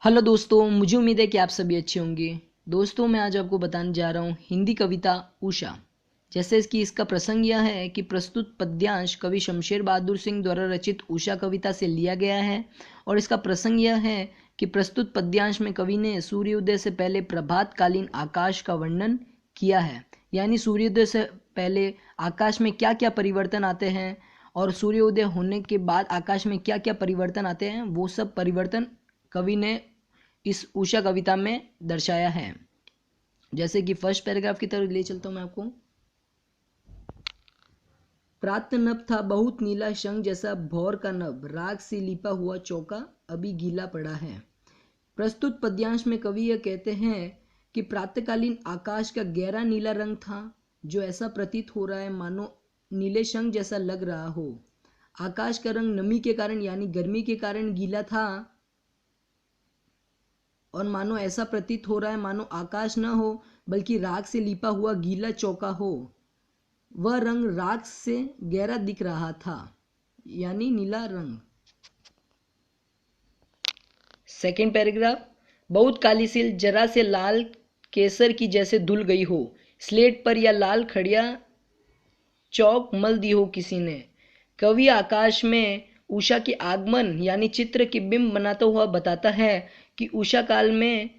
Hello दोस्तों, मुझे उम्मीद है कि आप सभी अच्छे होंगे। दोस्तों, मैं आज आपको बताने जा रहा हूँ हिंदी कविता उषा। जैसे कि इसका प्रसंग यह है कि प्रस्तुत पद्यांश कवि शमशेर बहादुर सिंह द्वारा रचित उषा कविता से लिया गया है। और इसका प्रसंग यह है कि प्रस्तुत पद्यांश में कवि ने सूर्योदय से पहले प्रभातकालीन आकाश का वर्णन किया है। यानी सूर्योदय से पहले आकाश में क्या क्या परिवर्तन आते हैं और सूर्योदय होने के बाद आकाश में क्या क्या परिवर्तन आते हैं, वो सब परिवर्तन कवि ने इस उषा कविता में दर्शाया है। जैसे कि फर्स्ट पैराग्राफ की तरफ ले चलता हूं मैं आपको। प्रात नभ था बहुत नीला, शंख जैसा भौर का नभ, राग से लिपा हुआ चौका अभी गीला पड़ा है। प्रस्तुत पद्यांश में कवि यह कहते हैं कि प्रातःकालीन आकाश का गहरा नीला रंग था, जो ऐसा प्रतीत हो रहा है मानो नीले शंख जैसा लग रहा हो। आकाश का रंग नमी के कारण यानी गर्मी के कारण गीला था और मानो ऐसा प्रतीत हो रहा है मानो आकाश न हो बल्कि राख से लिपा हुआ गीला चौका हो। वह रंग राख से गहरा दिख रहा था, यानी नीला रंग। Second paragraph. बहुत काली सिल जरा से लाल केसर की जैसे धुल गई हो, स्लेट पर या लाल खड़िया चौक मल दी हो किसी ने। कवि आकाश में उषा के आगमन यानी चित्र की बिंब बनाता हुआ बताता है कि उषा काल में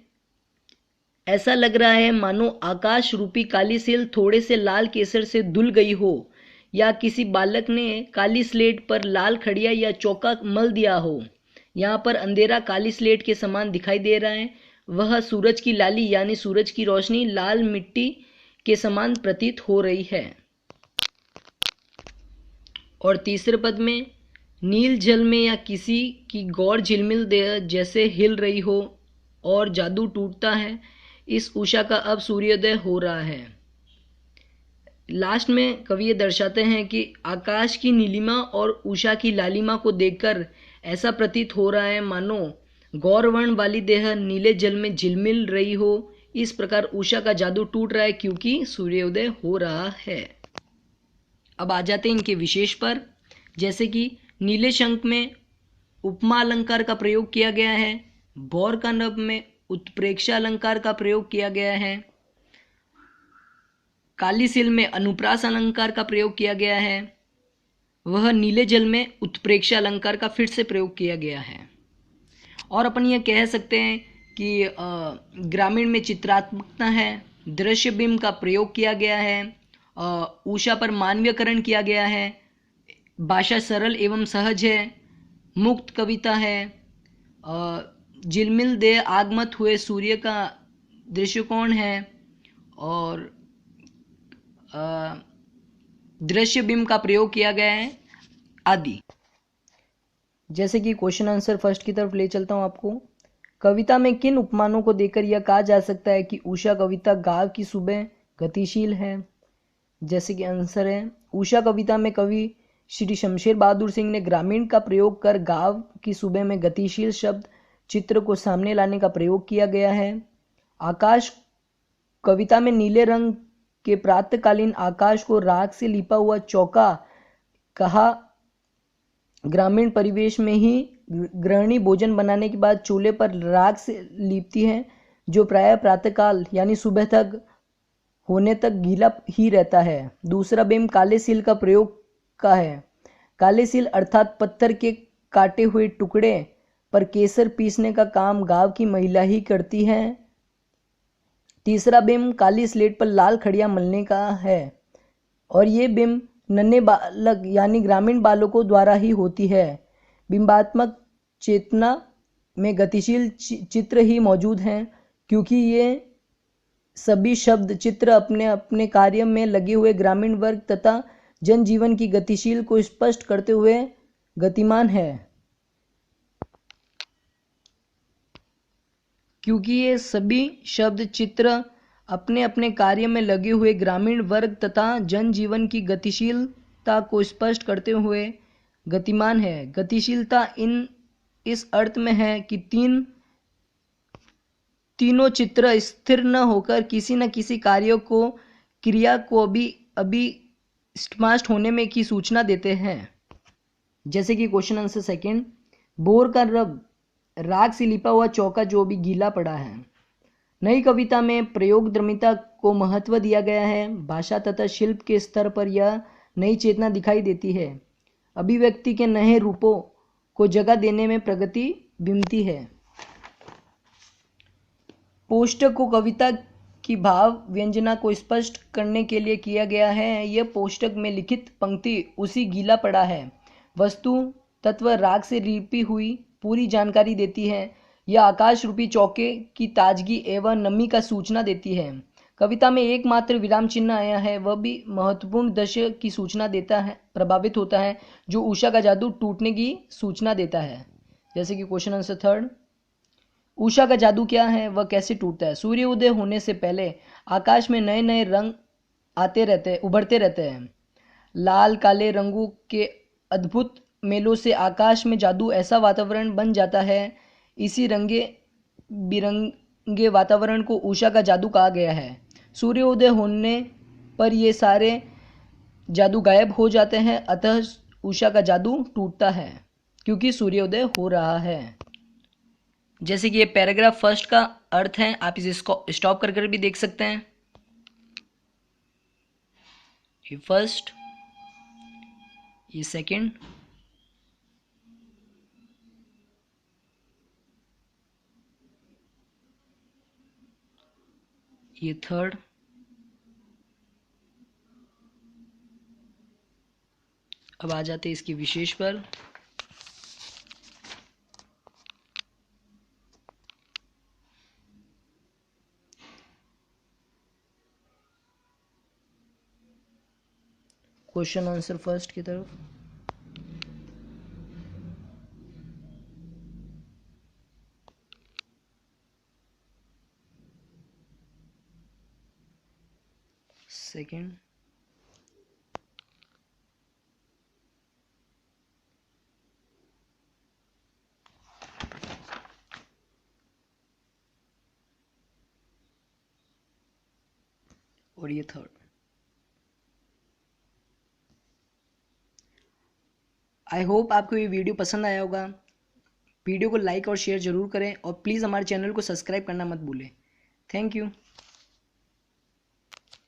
ऐसा लग रहा है मानो आकाश रूपी काली सिल थोड़े से लाल केसर से धुल गई हो, या किसी बालक ने काली स्लेट पर लाल खड़िया या चौका मल दिया हो। यहाँ पर अंधेरा काली स्लेट के समान दिखाई दे रहा है। वह सूरज की लाली यानी सूरज की रोशनी लाल मिट्टी के समान प्रतीत हो रही है। और तीसरे पद में, नील जल में या किसी की गौर झिलमिल देह जैसे हिल रही हो और जादू टूटता है। इस उषा का अब सूर्योदय हो रहा है। लास्ट में कवि ये दर्शाते हैं कि आकाश की नीलिमा और उषा की लालिमा को देखकर ऐसा प्रतीत हो रहा है मानो गौरवर्ण वाली देह नीले जल में झिलमिल रही हो। इस प्रकार उषा का जादू टूट रहा है क्योंकि सूर्योदय हो रहा है। अब आ जाते हैं इनके विशेष पर। जैसे कि नीले शंख में उपमा अलंकार का प्रयोग किया गया है, भौर का नभ में उत्प्रेक्षा अलंकार का प्रयोग किया गया है, काली सिल में अनुप्रास अलंकार का प्रयोग किया गया है, वह नीले जल में उत्प्रेक्षा अलंकार का फिर से प्रयोग किया गया है। और अपन ये कह सकते हैं कि ग्रामीण में चित्रात्मकता है, दृश्य बिंब का प्रयोग किया गया है, उषा पर मानवीयकरण किया गया है, भाषा सरल एवं सहज है, मुक्त कविता है, झिलमिल दे आगमत हुए सूर्य का दृष्टिकोण है, और दृश्य बिंब का प्रयोग किया गया है आदि। जैसे कि क्वेश्चन आंसर फर्स्ट की तरफ ले चलता हूं आपको। कविता में किन उपमानों को देकर यह कहा जा सकता है कि उषा कविता गाँव की सुबह गतिशील है? जैसे कि आंसर है, उषा कविता में कवि श्री शमशेर बहादुर सिंह ने ग्रामीण का प्रयोग कर गाँव की सुबह में गतिशील शब्द चित्र को सामने लाने का प्रयोग किया गया है। आकाश कविता में नीले रंग के प्रातःकालीन आकाश को राख से लिपा हुआ चौका कहा। ग्रामीण परिवेश में ही गृहिणी भोजन बनाने के बाद चूल्हे पर राख से लीपती है, जो प्रायः प्रातःकाल यानी सुबह तक होने तक गीला ही रहता है। दूसरा बिंब काले सिल का प्रयोग का है। काले सिल अर्थात पत्थर के काटे हुए टुकड़े पर केसर पीसने का काम गांव की महिला ही करती है। तीसरा बिंब काली स्लेट पर लाल खड़िया मलने का है, और ये बिंब नन्हे बालक यानी ग्रामीण बालकों द्वारा ही होती है। बिंबात्मक चेतना में गतिशील चित्र ही मौजूद हैं, क्योंकि ये सभी शब्द चित्र अपने अपने कार्य में लगे हुए ग्रामीण वर्ग तथा जनजीवन की गतिशील को स्पष्ट करते हुए गतिमान है। क्योंकि ये सभी शब्द चित्र अपने अपने कार्य में लगे हुए ग्रामीण वर्ग तथा जनजीवन की गतिशीलता को स्पष्ट करते हुए गतिमान है। गतिशीलता इस अर्थ में है कि तीनों चित्र स्थिर न होकर किसी न किसी कार्य को क्रिया को अभी स्पष्ट होने में की सूचना देते हैं। जैसे कि क्वेश्चन आंसर सेकंड, भौर का नभ राग से लिपा हुआ चौका जो भी गीला पड़ा है। नई कविता में प्रयोगधर्मिता को महत्व दिया गया है। भाषा तथा शिल्प के स्तर पर यह नई चेतना दिखाई देती है। अभिव्यक्ति के नए रूपों को जगह देने में प्रगति बिंबती है। पोष्टक को कविता की भाव व्यंजना को स्पष्ट करने के लिए किया गया है। यह पोष्टक में लिखित पंक्ति उसी गीला पड़ा है वस्तु तत्व राग से लिपी हुई पूरी जानकारी देती है। यह आकाश रूपी चौके की ताजगी एवं नमी का सूचना देती है। कविता में एकमात्र विराम चिन्ह आया है, वह भी महत्वपूर्ण दृश्य की सूचना देता है, प्रभावित होता है, जो उषा का जादू टूटने की सूचना देता है। जैसे कि क्वेश्चन आंसर थर्ड, उषा का जादू क्या है, वह कैसे टूटता है। सूर्योदय होने से पहले आकाश में नए नए रंग आते रहते हैं, उभरते रहते हैं। लाल काले रंगों के अद्भुत मेलों से आकाश में जादू ऐसा वातावरण बन जाता है। इसी रंगे बिरंगे वातावरण को उषा का जादू कहा गया है। सूर्योदय होने पर ये सारे जादू गायब हो जाते हैं, अतः उषा का जादू टूटता है क्योंकि सूर्योदय हो रहा है। जैसे कि ये पैराग्राफ फर्स्ट का अर्थ है, आप इसे स्टॉप कर भी देख सकते हैं। ये फर्स्ट, ये सेकंड, ये थर्ड, अब आ जाते हैं इसकी विशेष पर। क्वेश्चन आंसर फर्स्ट की तरफ। सेकंड, और ये थर्ड। आई होप आपको ये वीडियो पसंद आया होगा। वीडियो को लाइक और शेयर जरूर करें और प्लीज़ हमारे चैनल को सब्सक्राइब करना मत भूलें। Thank you.